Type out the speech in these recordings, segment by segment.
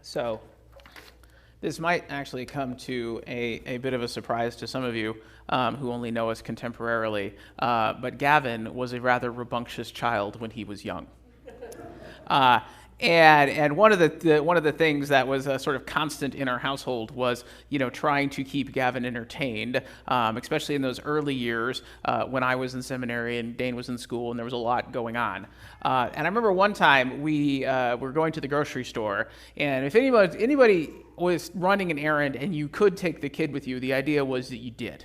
So this might actually come to a bit of a surprise to some of you who only know us contemporarily, but Gavin was a rather rambunctious child when he was young. Uh, and one of the things that was a sort of constant in our household was, trying to keep Gavin entertained, especially in those early years when I was in seminary and Dane was in school and there was a lot going on. And I remember one time we were going to the grocery store, and if anybody was running an errand and you could take the kid with you, the idea was that you did.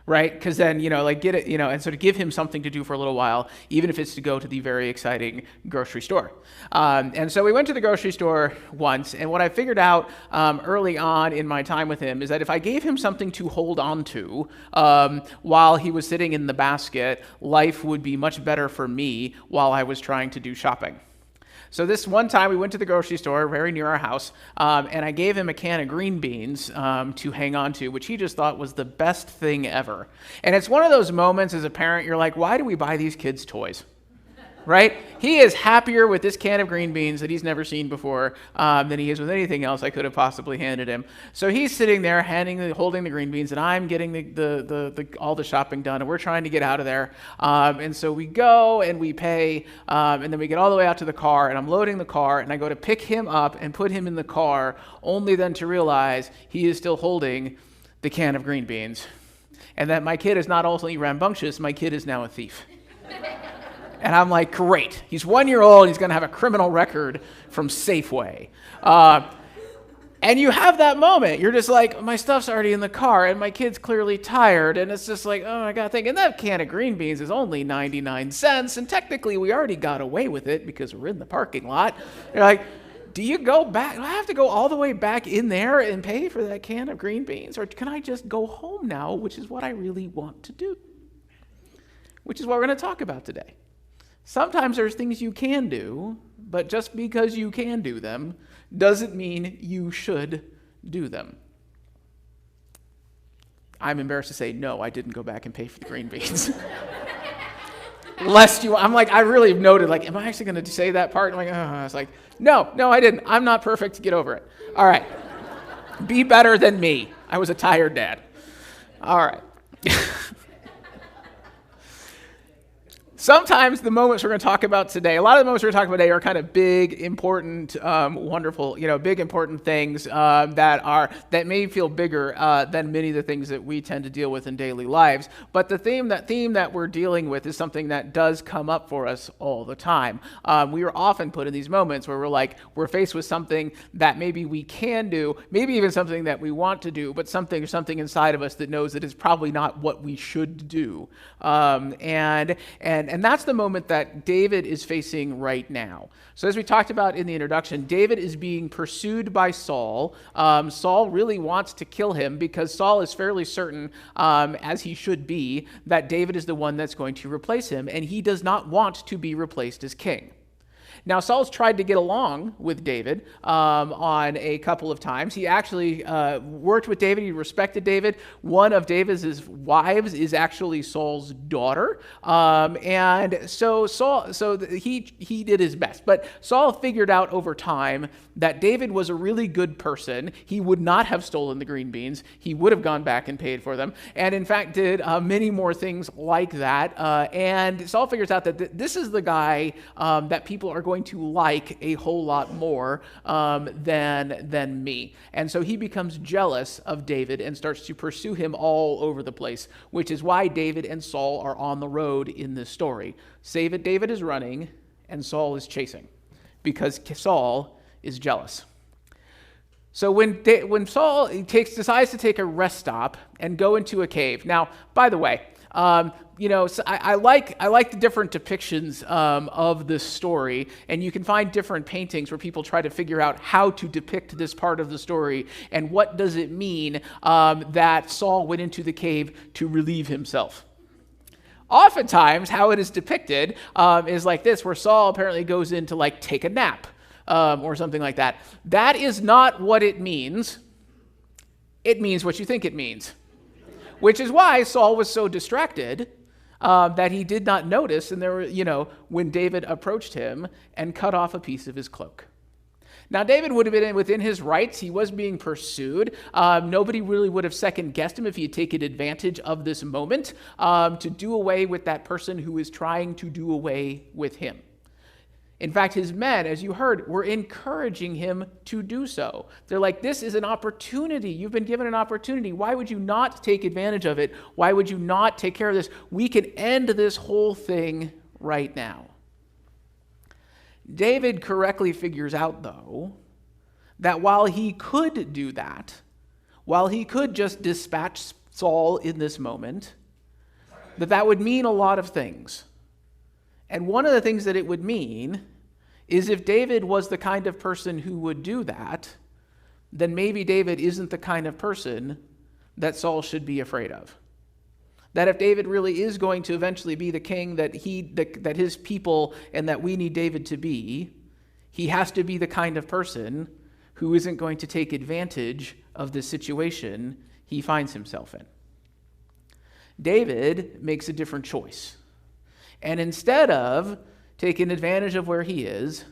Right? Because then, get it, and sort of give him something to do for a little while, even if it's to go to the very exciting grocery store. And so we went to the grocery store once, and what I figured out early on in my time with him is that if I gave him something to hold on to while he was sitting in the basket, life would be much better for me while I was trying to do shopping. So this one time we went to the grocery store very near our house, and I gave him a can of green beans to hang on to, which he just thought was the best thing ever. And it's one of those moments as a parent, you're like, why do we buy these kids toys? Right? He is happier with this can of green beans that he's never seen before than he is with anything else I could have possibly handed him. So he's sitting there holding the green beans, and I'm getting all the shopping done, and we're trying to get out of there. And so we go and we pay, and then we get all the way out to the car, and I'm loading the car, and I go to pick him up and put him in the car, only then to realize he is still holding the can of green beans. And that my kid is not only rambunctious, my kid is now a thief. And I'm like, great. He's 1 year old. He's going to have a criminal record from Safeway. And you have that moment. You're just like, my stuff's already in the car, and my kid's clearly tired. And it's just like, oh, I got to think. And that can of green beans is only 99 cents. And technically, we already got away with it because we're in the parking lot. You're like, do you go back? Do I have to go all the way back in there and pay for that can of green beans? Or can I just go home now, which is what I really want to do? Which is what we're going to talk about today. Sometimes there's things you can do, but just because you can do them doesn't mean you should do them. I'm embarrassed to say, no, I didn't go back and pay for the green beans. I really noted, am I actually going to say that part? I was like, no, I didn't. I'm not perfect. Get over it. All right. Be better than me. I was a tired dad. All right. Sometimes the moments we're going to talk about today, a lot of the moments we're going to talk about today are kind of big, important, wonderful, big, important things that may feel bigger than many of the things that we tend to deal with in daily lives. But the theme that we're dealing with is something that does come up for us all the time. We are often put in these moments where we're faced with something that maybe we can do, maybe even something that we want to do, but something inside of us that knows that it's probably not what we should do. And that's the moment that David is facing right now. So as we talked about in the introduction, David is being pursued by Saul. Saul really wants to kill him because Saul is fairly certain, as he should be, that David is the one that's going to replace him, and he does not want to be replaced as king. Now, Saul's tried to get along with David on a couple of times. He actually worked with David. He respected David. One of David's wives is actually Saul's daughter. And so he did his best. But Saul figured out over time that David was a really good person. He would not have stolen the green beans. He would have gone back and paid for them. And in fact, did many more things like that. And Saul figures out that this is the guy that people are going to like a whole lot more than me. And so he becomes jealous of David and starts to pursue him all over the place, which is why David and Saul are on the road in this story. David is running and Saul is chasing because Saul is jealous. So when Saul decides to take a rest stop and go into a cave. Now, by the way, so I like the different depictions of this story, and you can find different paintings where people try to figure out how to depict this part of the story and what does it mean that Saul went into the cave to relieve himself. Oftentimes, how it is depicted is like this, where Saul apparently goes in to take a nap or something like that. That is not what it means. It means what you think it means. Which is why Saul was so distracted that he did not notice, and when David approached him and cut off a piece of his cloak. Now, David would have been within his rights. He was being pursued. Nobody really would have second-guessed him if he had taken advantage of this moment to do away with that person who is trying to do away with him. In fact, his men, as you heard, were encouraging him to do so. They're like, this is an opportunity. You've been given an opportunity. Why would you not take advantage of it? Why would you not take care of this? We can end this whole thing right now. David correctly figures out, though, that while he could do that, while he could just dispatch Saul in this moment, that would mean a lot of things. And one of the things that it would mean is if David was the kind of person who would do that, then maybe David isn't the kind of person that Saul should be afraid of. That if David really is going to eventually be the king that his people and that we need David to be, he has to be the kind of person who isn't going to take advantage of the situation he finds himself in. David makes a different choice. And instead of taking advantage of where he is,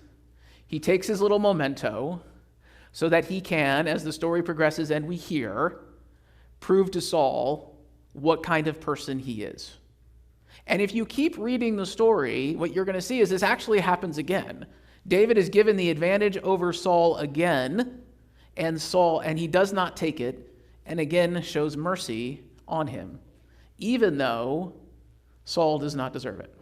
he takes his little memento so that he can, as the story progresses and we hear, prove to Saul what kind of person he is. And if you keep reading the story, what you're going to see is this actually happens again. David is given the advantage over Saul again, and he does not take it, and again shows mercy on him, even though Saul does not deserve it.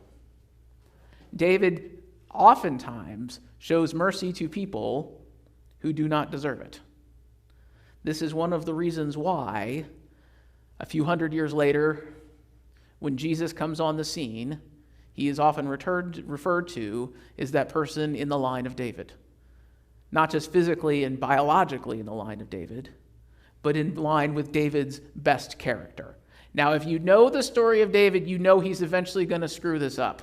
David oftentimes shows mercy to people who do not deserve it. This is one of the reasons why, a few hundred years later, when Jesus comes on the scene, he is often referred to as that person in the line of David. Not just physically and biologically in the line of David, but in line with David's best character. Now, if you know the story of David, you know he's eventually going to screw this up,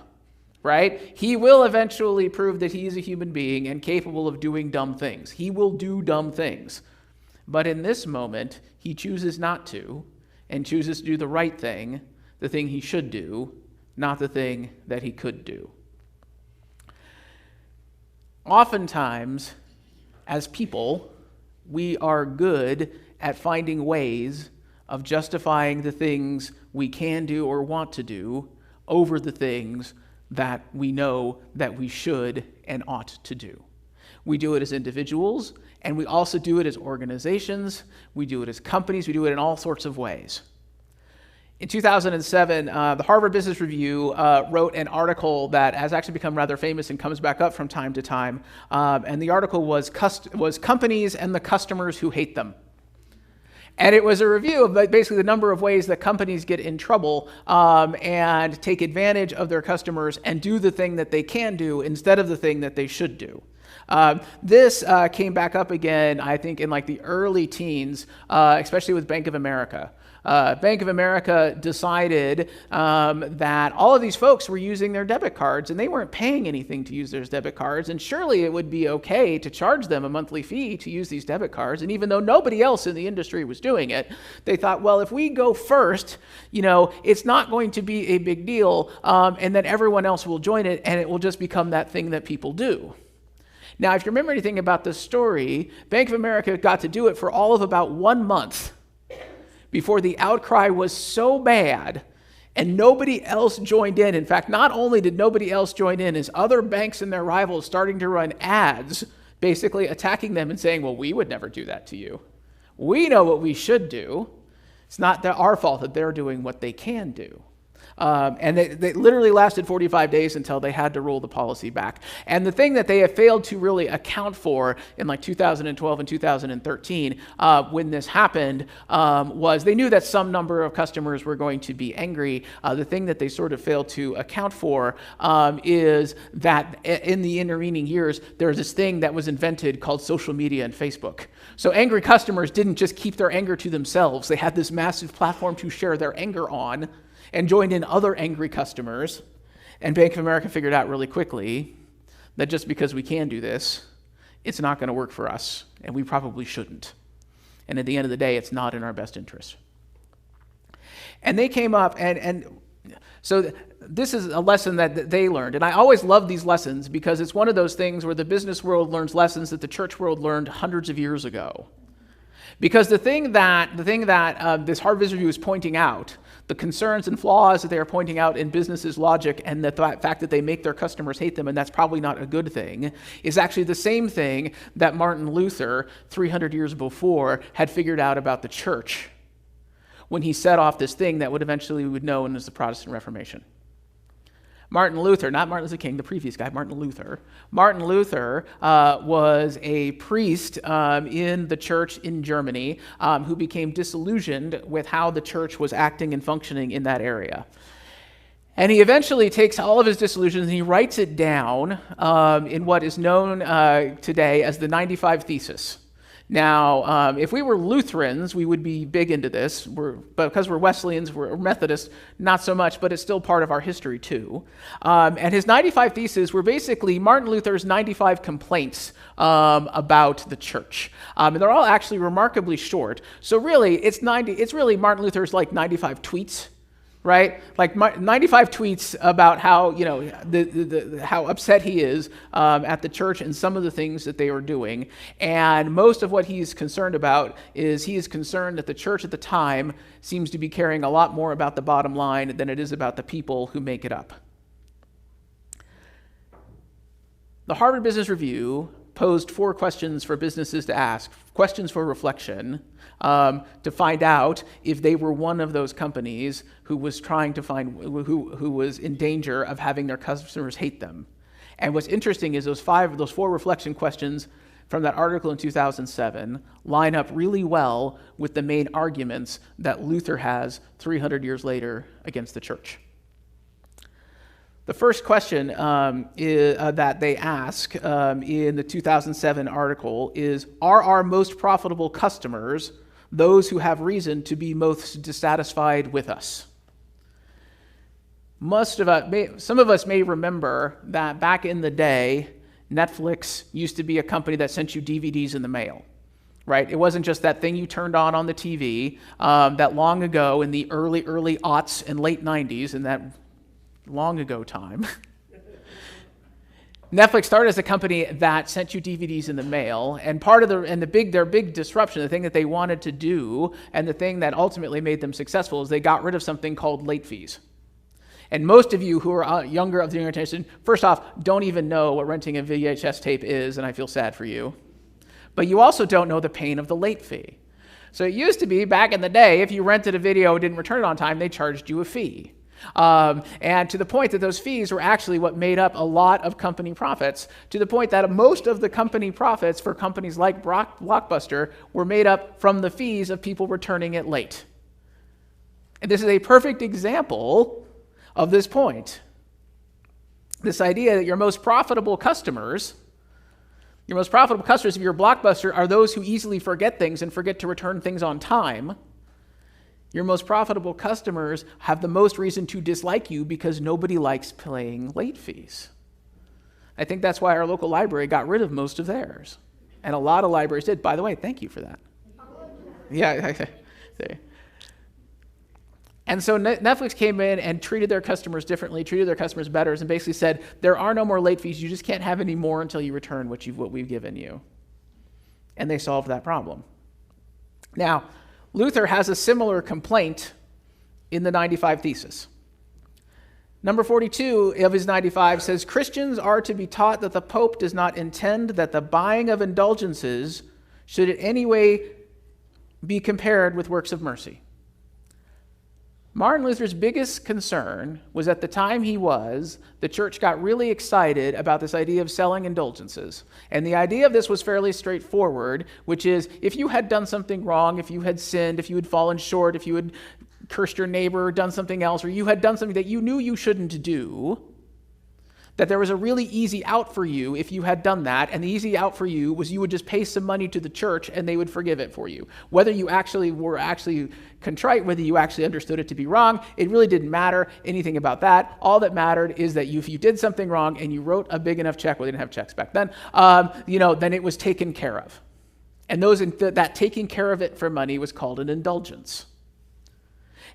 right? He will eventually prove that he is a human being and capable of doing dumb things. He will do dumb things. But in this moment, he chooses not to, and chooses to do the right thing, the thing he should do, not the thing that he could do. Oftentimes, as people, we are good at finding ways of justifying the things we can do or want to do over the things that we know that we should and ought to do. We do it as individuals, and we also do it as organizations. We do it as companies. We do it in all sorts of ways. In 2007, the Harvard Business Review wrote an article that has actually become rather famous and comes back up from time to time. And the article was Companies and the Customers Who Hate Them. And it was a review of basically the number of ways that companies get in trouble and take advantage of their customers and do the thing that they can do instead of the thing that they should do. This came back up again, I think, in like the early teens, especially with Bank of America. Bank of America decided that all of these folks were using their debit cards and they weren't paying anything to use their debit cards, and surely it would be okay to charge them a monthly fee to use these debit cards. And even though nobody else in the industry was doing it, they thought, well, if we go first, it's not going to be a big deal, and then everyone else will join it and it will just become that thing that people do. Now, if you remember anything about this story, Bank of America got to do it for all of about 1 month before the outcry was so bad and nobody else joined in. In fact, not only did nobody else join in, as other banks and their rivals starting to run ads basically attacking them and saying, well, we would never do that to you. We know what we should do. It's not our fault that they're doing what they can do. And they literally lasted 45 days until they had to roll the policy back. And the thing that they have failed to really account for in like 2012 and 2013 when this happened was they knew that some number of customers were going to be angry. The thing that they sort of failed to account for is that in the intervening years, there's this thing that was invented called social media and Facebook. So angry customers didn't just keep their anger to themselves. They had this massive platform to share their anger on, and joined in other angry customers. And Bank of America figured out really quickly that just because we can do this, it's not going to work for us, and we probably shouldn't. And at the end of the day, it's not in our best interest. And they came up, and So this is a lesson that they learned. And I always love these lessons because it's one of those things where the business world learns lessons that the church world learned hundreds of years ago. Because the thing that this Harvard Business Review is pointing out, the concerns and flaws that they are pointing out in businesses' logic and the fact that they make their customers hate them, and that's probably not a good thing, is actually the same thing that Martin Luther, 300 years before, had figured out about the church when he set off this thing that would eventually be known as the Protestant Reformation. Martin Luther, not Martin Luther King, the previous guy, Martin Luther. Martin Luther was a priest in the church in Germany who became disillusioned with how the church was acting and functioning in that area. And he eventually takes all of his disillusions and he writes it down in what is known today as the 95 Thesis. Now, if we were Lutherans, we would be big into this. But because we're Wesleyans, we're Methodists, not so much, but it's still part of our history too. And his 95 Theses were basically Martin Luther's 95 complaints about the church. And they're all actually remarkably short. So really, it's really Martin Luther's like 95 tweets. Right, like 95 tweets about how how upset he is at the church and some of the things that they are doing, and most of what he's concerned about is he is concerned that the church at the time seems to be caring a lot more about the bottom line than it is about the people who make it up. The Harvard Business Review posed 4 questions for businesses to ask, questions for reflection, to find out if they were one of those companies who was trying to find, who was in danger of having their customers hate them. And what's interesting is those 4 reflection questions from that article in 2007 line up really well with the main arguments that Luther has 300 years later against the church. The first question that they ask in the 2007 article is, are our most profitable customers those who have reason to be most dissatisfied with us? Some of us may remember that back in the day, Netflix used to be a company that sent you DVDs in the mail. Right? It wasn't just that thing you turned on the TV that long ago in the early aughts and late 90s, in that long ago time. Netflix started as a company that sent you DVDs in the mail, and their big disruption, the thing that they wanted to do, and the thing that ultimately made them successful, is they got rid of something called late fees. And most of you who are younger of the younger generation, first off, don't even know what renting a VHS tape is, and I feel sad for you. But you also don't know the pain of the late fee. So it used to be, back in the day, if you rented a video and didn't return it on time, they charged you a fee. And to the point that those fees were actually what made up a lot of company profits, to the point that most of the company profits for companies like Blockbuster were made up from the fees of people returning it late. And this is a perfect example of this point. This idea that your most profitable customers, if you're Blockbuster, are those who easily forget things and forget to return things on time. Your most profitable customers have the most reason to dislike you because nobody likes paying late fees. I think that's why our local library got rid of most of theirs. And a lot of libraries did. By the way, thank you for that. Yeah. And so Netflix came in and treated their customers differently, treated their customers better, and basically said, there are no more late fees. You just can't have any more until you return what we've given you. And they solved that problem. Now, Luther has a similar complaint in the 95 Thesis. Number 42 of his 95 says, Christians are to be taught that the Pope does not intend that the buying of indulgences should in any way be compared with works of mercy. Martin Luther's biggest concern was at the time the church got really excited about this idea of selling indulgences. And the idea of this was fairly straightforward, which is if you had done something wrong, if you had sinned, if you had fallen short, if you had cursed your neighbor or done something else, or you had done something that you knew you shouldn't do, that there was a really easy out for you if you had done that, and the easy out for you was you would just pay some money to the church and they would forgive it for you. Whether you actually were contrite, whether you actually understood it to be wrong, it really didn't matter anything about that. All that mattered is that if you did something wrong and you wrote a big enough check, well, they didn't have checks back then, then it was taken care of. And that taking care of it for money was called an indulgence.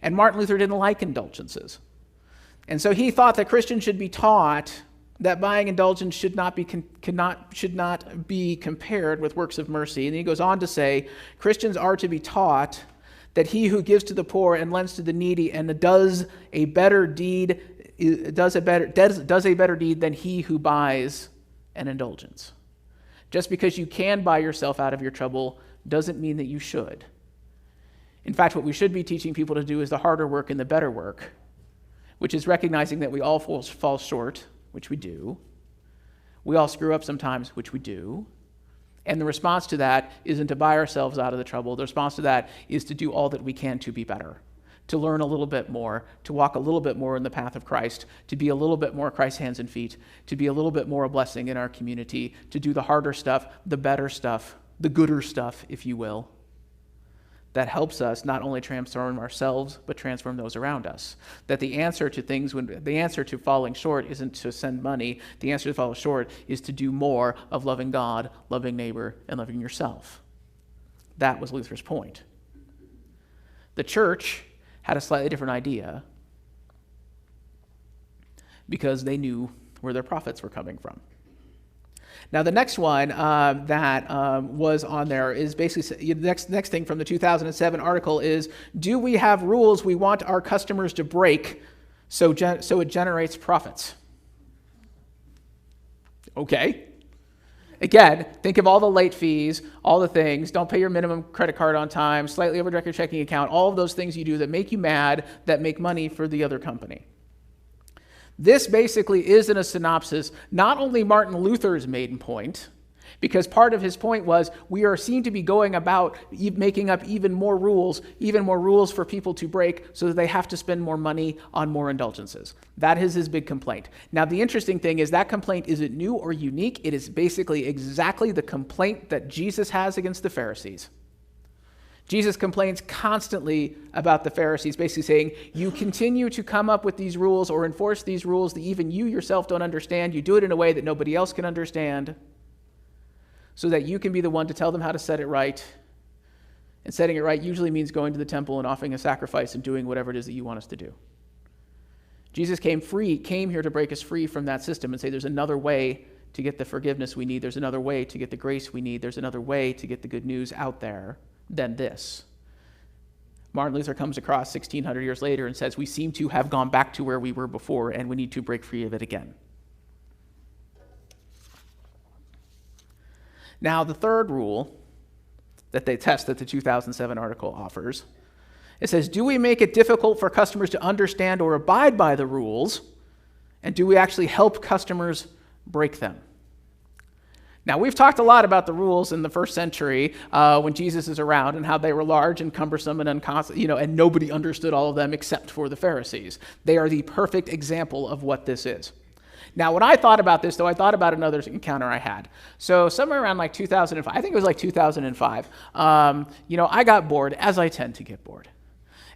And Martin Luther didn't like indulgences. And so he thought that Christians should be taught that buying indulgence should not be compared with works of mercy. And he goes on to say, Christians are to be taught that he who gives to the poor and lends to the needy and does a better deed than he who buys an indulgence. Just because you can buy yourself out of your trouble doesn't mean that you should. In fact, what we should be teaching people to do is the harder work and the better work, which is recognizing that we all fall short, which we do. We all screw up sometimes, which we do. And the response to that isn't to buy ourselves out of the trouble. The response to that is to do all that we can to be better, to learn a little bit more, to walk a little bit more in the path of Christ, to be a little bit more Christ's hands and feet, to be a little bit more a blessing in our community, to do the harder stuff, the better stuff, the gooder stuff, if you will. That helps us not only transform ourselves, but transform those around us. That the answer to falling short isn't to send money. The answer to fall short is to do more of loving God, loving neighbor, and loving yourself. That was Luther's point. The church had a slightly different idea because they knew where their profits were coming from. Now, the next one that was on there is basically, the next thing from the 2007 article is, do we have rules we want our customers to break so it generates profits? Okay. Again, think of all the late fees, all the things, don't pay your minimum credit card on time, slightly overdraft your checking account, all of those things you do that make you mad, that make money for the other company. This basically is in a synopsis, not only Martin Luther's main point, because part of his point was we are seen to be going about making up even more rules for people to break so that they have to spend more money on more indulgences. That is his big complaint. Now, the interesting thing is that complaint isn't new or unique. It is basically exactly the complaint that Jesus has against the Pharisees. Jesus complains constantly about the Pharisees, basically saying, you continue to come up with these rules or enforce these rules that even you yourself don't understand. You do it in a way that nobody else can understand so that you can be the one to tell them how to set it right. And setting it right usually means going to the temple and offering a sacrifice and doing whatever it is that you want us to do. Jesus came here to break us free from that system and say there's another way to get the forgiveness we need. There's another way to get the grace we need. There's another way to get the good news out there than this. Martin Luther comes across 1,600 years later and says, we seem to have gone back to where we were before and we need to break free of it again. Now, the third rule that they test that the 2007 article offers, it says, do we make it difficult for customers to understand or abide by the rules, and do we actually help customers break them? Now, we've talked a lot about the rules in the first century when Jesus is around and how they were large and cumbersome and and nobody understood all of them except for the Pharisees. They are the perfect example of what this is. Now, when I thought about this, though, I thought about another encounter I had. So somewhere around like 2005, I think it was like 2005, I got bored, as I tend to get bored.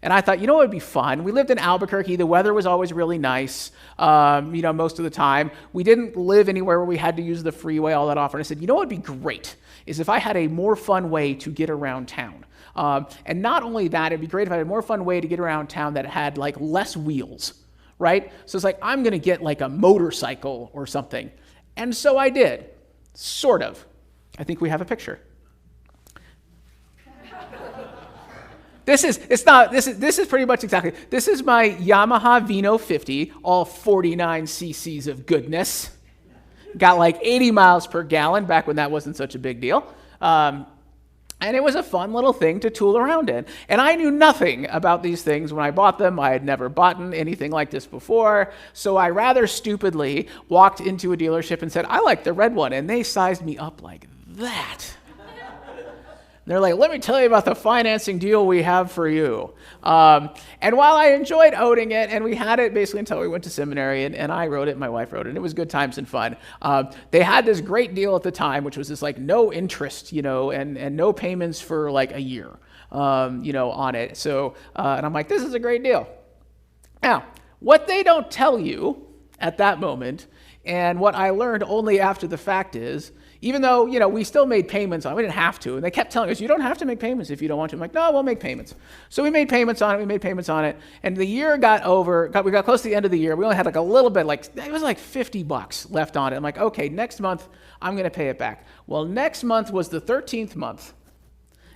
And I thought, what would be fun? We lived in Albuquerque. The weather was always really nice, most of the time. We didn't live anywhere where we had to use the freeway all that often. I said, what would be great is if I had a more fun way to get around town. And not only that, it'd be great if I had a more fun way to get around town that had like less wheels, right? So it's like, I'm going to get like a motorcycle or something. And so I did, sort of. I think we have a picture. This is pretty much exactly. This is my Yamaha Vino 50, all 49 cc's of goodness. Got like 80 miles per gallon back when that wasn't such a big deal. And it was a fun little thing to tool around in. And I knew nothing about these things when I bought them. I had never bought anything like this before. So I rather stupidly walked into a dealership and said, I like the red one. And they sized me up like that. They're like, let me tell you about the financing deal we have for you. And while I enjoyed owning it, and we had it basically until we went to seminary, and I wrote it, my wife wrote it, and it was good times and fun. They had this great deal at the time, which was this like no interest, and no payments for like a year, on it. So, and I'm like, this is a great deal. Now, what they don't tell you at that moment, and what I learned only after the fact is Even though, we still made payments on it. We didn't have to. And they kept telling us, you don't have to make payments if you don't want to. I'm like, no, we'll make payments. So we made payments on it. And the year we got close to the end of the year. We only had like a little bit, it was like $50 left on it. I'm like, okay, next month I'm going to pay it back. Well, next month was the 13th month.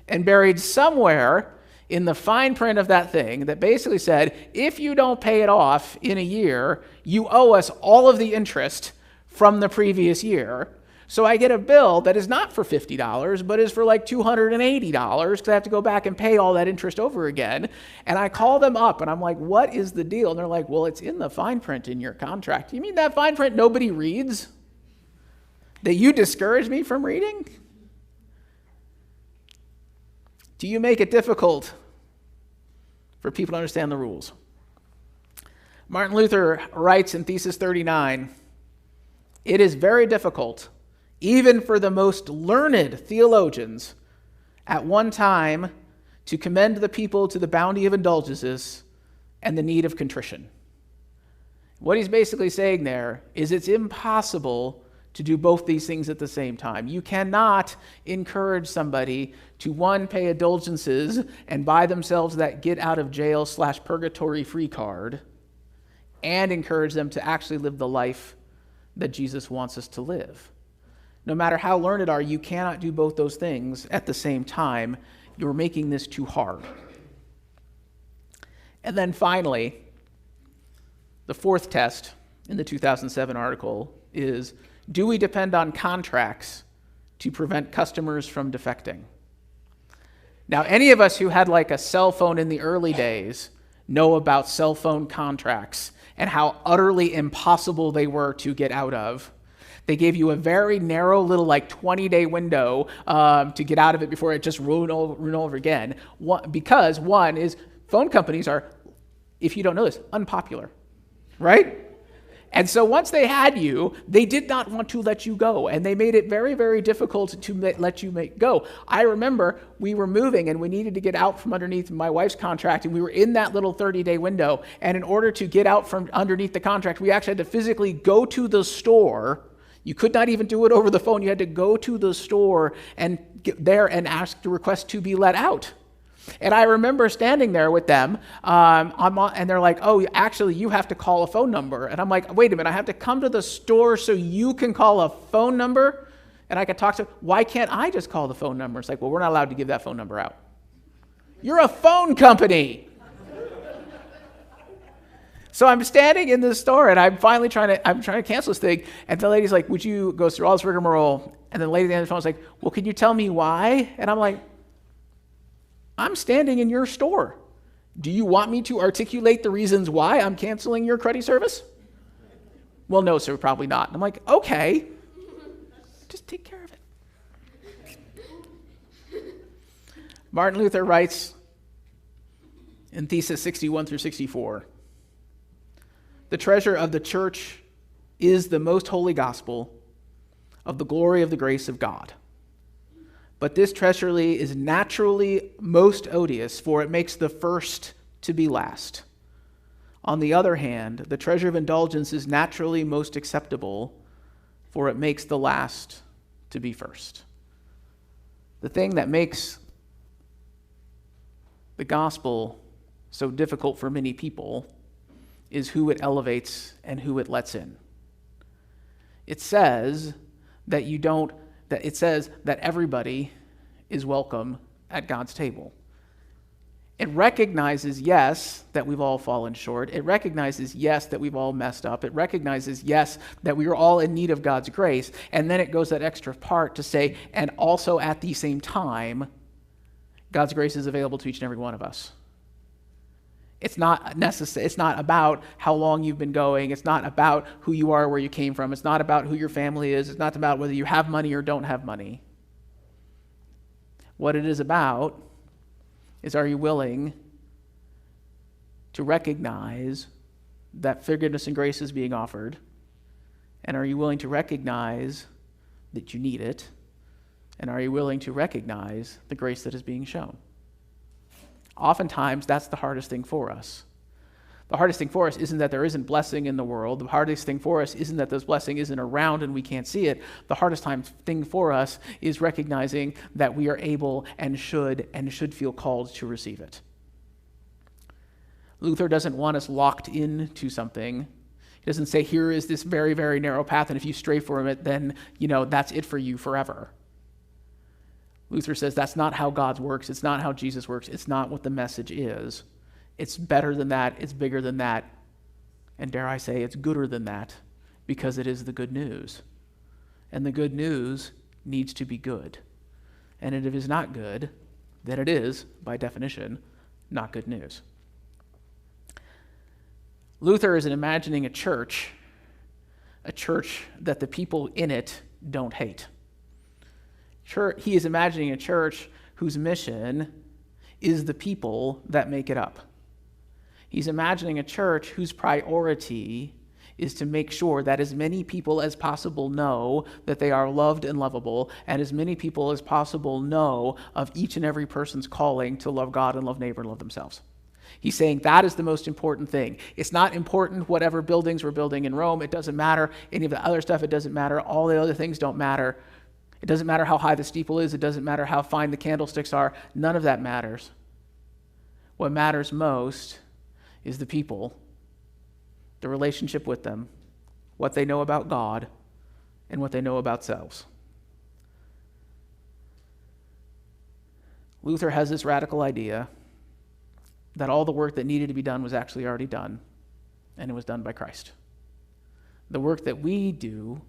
And buried somewhere in the fine print of that thing that basically said, if you don't pay it off in a year, you owe us all of the interest from the previous year. So I get a bill that is not for $50, but is for like $280 because I have to go back and pay all that interest over again. And I call them up and I'm like, what is the deal? And they're like, well, it's in the fine print in your contract. You mean that fine print nobody reads? That you discourage me from reading? Do you make it difficult for people to understand the rules? Martin Luther writes in Thesis 39, it is very difficult, even for the most learned theologians, at one time to commend the people to the bounty of indulgences and the need of contrition. What he's basically saying there is it's impossible to do both these things at the same time. You cannot encourage somebody to, one, pay indulgences and buy themselves that get-out-of-jail/purgatory free card, and encourage them to actually live the life that Jesus wants us to live. No matter how learned are, you cannot do both those things at the same time. You're making this too hard. And then finally, the fourth test in the 2007 article is, do we depend on contracts to prevent customers from defecting? Now, any of us who had like a cell phone in the early days know about cell phone contracts and how utterly impossible they were to get out of. They gave you a very narrow little 20-day window to get out of it before it just ruined over again. Because one is phone companies are, if you don't know this, unpopular, right? And so once they had you, they did not want to let you go, and they made it very, very difficult to let you go. I remember we were moving, and we needed to get out from underneath my wife's contract, and we were in that little 30-day window, and in order to get out from underneath the contract, we actually had to physically go to the store. You could not even do it over the phone. You had to go to the store and get there and ask to request to be let out. And I remember standing there with them, and they're like, oh, actually, you have to call a phone number. And I'm like, wait a minute, I have to come to the store so you can call a phone number? And I could talk to, why can't I just call the phone number? It's like, well, we're not allowed to give that phone number out. You're a phone company. So I'm standing in the store, and I'm finally trying to cancel this thing. And the lady's like, would you go through all this rigmarole? And the lady at the end of the phone was like, well, can you tell me why? And I'm like, I'm standing in your store. Do you want me to articulate the reasons why I'm canceling your credit service? Well, no, sir, probably not. And I'm like, okay, just take care of it. Martin Luther writes in Thesis 61 through 64, the treasure of the church is the most holy gospel of the glory of the grace of God. But this treachery is naturally most odious, for it makes the first to be last. On the other hand, the treasure of indulgence is naturally most acceptable, for it makes the last to be first. The thing that makes the gospel so difficult for many people is who it elevates and who it lets in. It says that everybody is welcome at God's table. It recognizes, yes, that we've all fallen short. It recognizes, yes, that we've all messed up. It recognizes, yes, that we are all in need of God's grace. And then it goes that extra part to say, and also at the same time, God's grace is available to each and every one of us. It's not necessary. It's not about how long you've been going. It's not about who you are, where you came from. It's not about who your family is. It's not about whether you have money or don't have money. What it is about is, are you willing to recognize that forgiveness and grace is being offered? And are you willing to recognize that you need it? And are you willing to recognize the grace that is being shown? Oftentimes, that's the hardest thing for us. The hardest thing for us isn't that there isn't blessing in the world. The hardest thing for us isn't that this blessing isn't around and we can't see it. The hardest thing for us is recognizing that we are able and should feel called to receive it. Luther doesn't want us locked into something. He doesn't say, here is this very, very narrow path, and if you stray from it, then, that's it for you forever. Luther says that's not how God works. It's not how Jesus works. It's not what the message is. It's better than that. It's bigger than that. And dare I say, it's gooder than that, because it is the good news. And the good news needs to be good. And if it is not good, then it is, by definition, not good news. Luther is imagining a church that the people in it don't hate. He is imagining a church whose mission is the people that make it up. He's imagining a church whose priority is to make sure that as many people as possible know that they are loved and lovable, and as many people as possible know of each and every person's calling to love God and love neighbor and love themselves. He's saying that is the most important thing. It's not important whatever buildings we're building in Rome. It doesn't matter. Any of the other stuff, it doesn't matter. All the other things don't matter. It doesn't matter how high the steeple is. It doesn't matter how fine the candlesticks are. None of that matters. What matters most is the people, the relationship with them, what they know about God, and what they know about themselves. Luther has this radical idea that all the work that needed to be done was actually already done, and it was done by Christ. The work that we do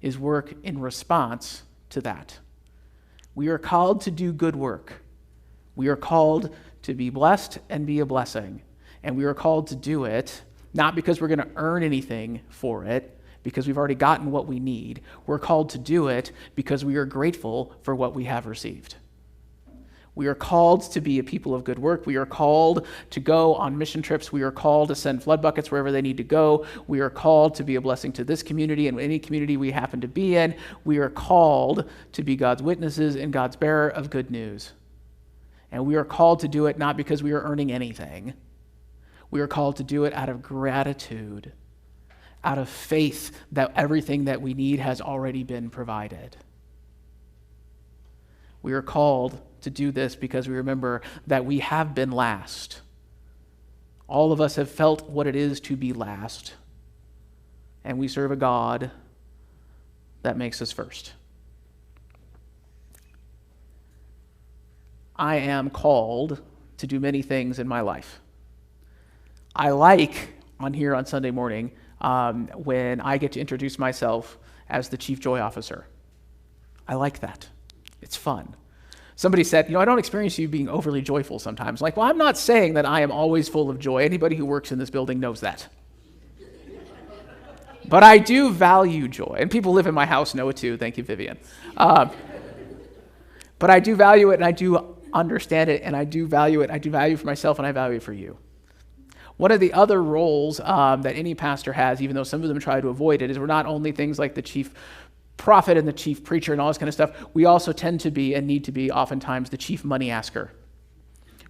is work in response to that. We are called to do good work. We are called to be blessed and be a blessing. And we are called to do it not because we're going to earn anything for it, because we've already gotten what we need. We're called to do it because we are grateful for what we have received. We are called to be a people of good work. We are called to go on mission trips. We are called to send flood buckets wherever they need to go. We are called to be a blessing to this community and any community we happen to be in. We are called to be God's witnesses and God's bearer of good news. And we are called to do it not because we are earning anything. We are called to do it out of gratitude, out of faith that everything that we need has already been provided. We are called to do this because we remember that we have been last. All of us have felt what it is to be last, and we serve a God that makes us first. I am called to do many things in my life. I like here on Sunday morning when I get to introduce myself as the Chief Joy Officer. I like that. It's fun. Somebody said, I don't experience you being overly joyful sometimes. Well, I'm not saying that I am always full of joy. Anybody who works in this building knows that. But I do value joy. And people who live in my house know it too. Thank you, Vivian. But I do value it, and I do understand it, and I do value it. I do value it for myself, and I value it for you. One of the other roles that any pastor has, even though some of them try to avoid it, is we're not only things like the chief prophet and the chief preacher and all this kind of stuff, we also tend to be and need to be oftentimes the chief money asker,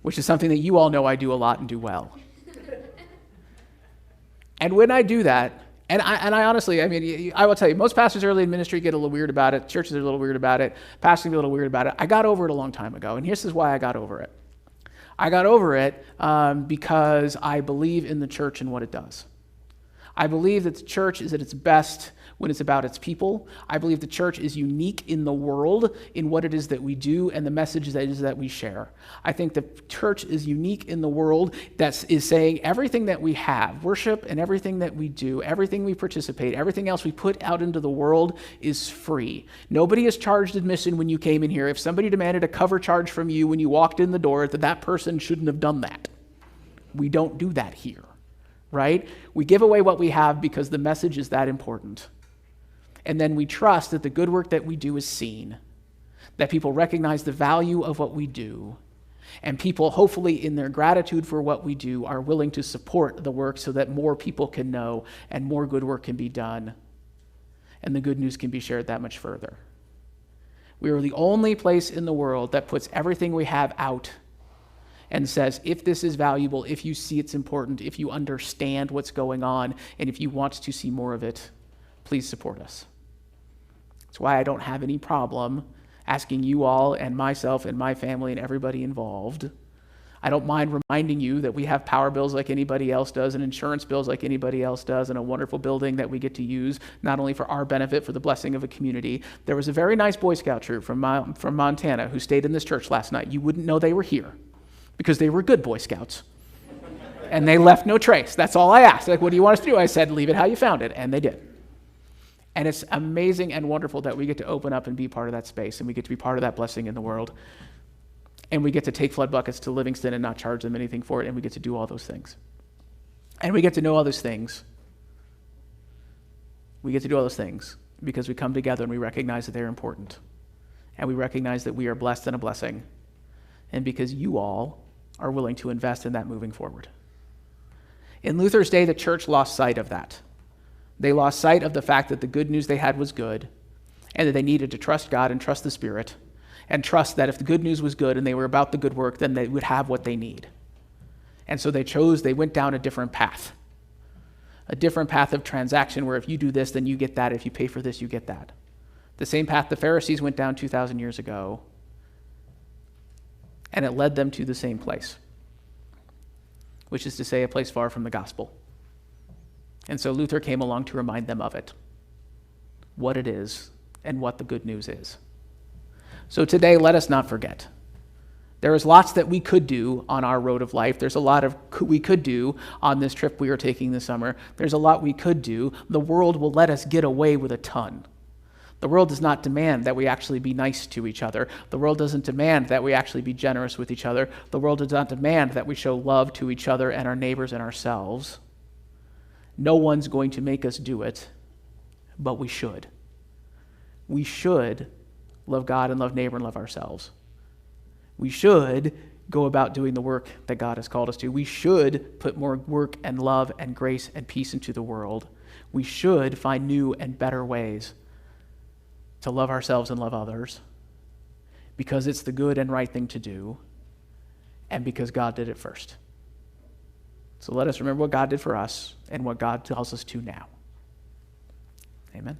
which is something that you all know I do a lot and do well. And when I do that, and I honestly, I will tell you, most pastors early in ministry get a little weird about it. Churches are a little weird about it. Pastors get a little weird about it. I got over it a long time ago, and here's why I got over it. I got over it because I believe in the church and what it does. I believe that the church is at its best when it's about its people. I believe the church is unique in the world in what it is that we do and the message that is that we share. I think the church is unique in the world that is saying everything that we have, worship and everything that we do, everything we participate, everything else we put out into the world is free. Nobody is charged admission when you came in here. If somebody demanded a cover charge from you when you walked in the door, that person shouldn't have done that. We don't do that here, right? We give away what we have because the message is that important. And then we trust that the good work that we do is seen, that people recognize the value of what we do, and people, hopefully in their gratitude for what we do, are willing to support the work so that more people can know and more good work can be done, and the good news can be shared that much further. We are the only place in the world that puts everything we have out and says, if this is valuable, if you see it's important, if you understand what's going on, and if you want to see more of it, please support us. That's why I don't have any problem asking you all and myself and my family and everybody involved. I don't mind reminding you that we have power bills like anybody else does and insurance bills like anybody else does and a wonderful building that we get to use not only for our benefit, for the blessing of a community. There was a very nice Boy Scout troop from Montana who stayed in this church last night. You wouldn't know they were here because they were good Boy Scouts. And they left no trace. That's all I asked. Like, what do you want us to do? I said, leave it how you found it. And they did. And it's amazing and wonderful that we get to open up and be part of that space, and we get to be part of that blessing in the world. And we get to take flood buckets to Livingston and not charge them anything for it, and we get to do all those things. And we get to know all those things. We get to do all those things because we come together and we recognize that they're important. And we recognize that we are blessed and a blessing. And because you all are willing to invest in that moving forward. In Luther's day, the church lost sight of that. They lost sight of the fact that the good news they had was good, and that they needed to trust God and trust the Spirit, and trust that if the good news was good and they were about the good work, then they would have what they need. And so they went down a different path of transaction where if you do this, then you get that. If you pay for this, you get that. The same path the Pharisees went down 2,000 years ago, and it led them to the same place, which is to say a place far from the gospel. And so Luther came along to remind them of it, what it is and what the good news is. So today, let us not forget. There is lots that we could do on our road of life. There's a lot of we could do on this trip we are taking this summer. There's a lot we could do. The world will let us get away with a ton. The world does not demand that we actually be nice to each other. The world doesn't demand that we actually be generous with each other. The world does not demand that we show love to each other and our neighbors and ourselves. No one's going to make us do it, but we should. We should love God and love neighbor and love ourselves. We should go about doing the work that God has called us to. We should put more work and love and grace and peace into the world. We should find new and better ways to love ourselves and love others because it's the good and right thing to do and because God did it first. So let us remember what God did for us and what God tells us to now. Amen.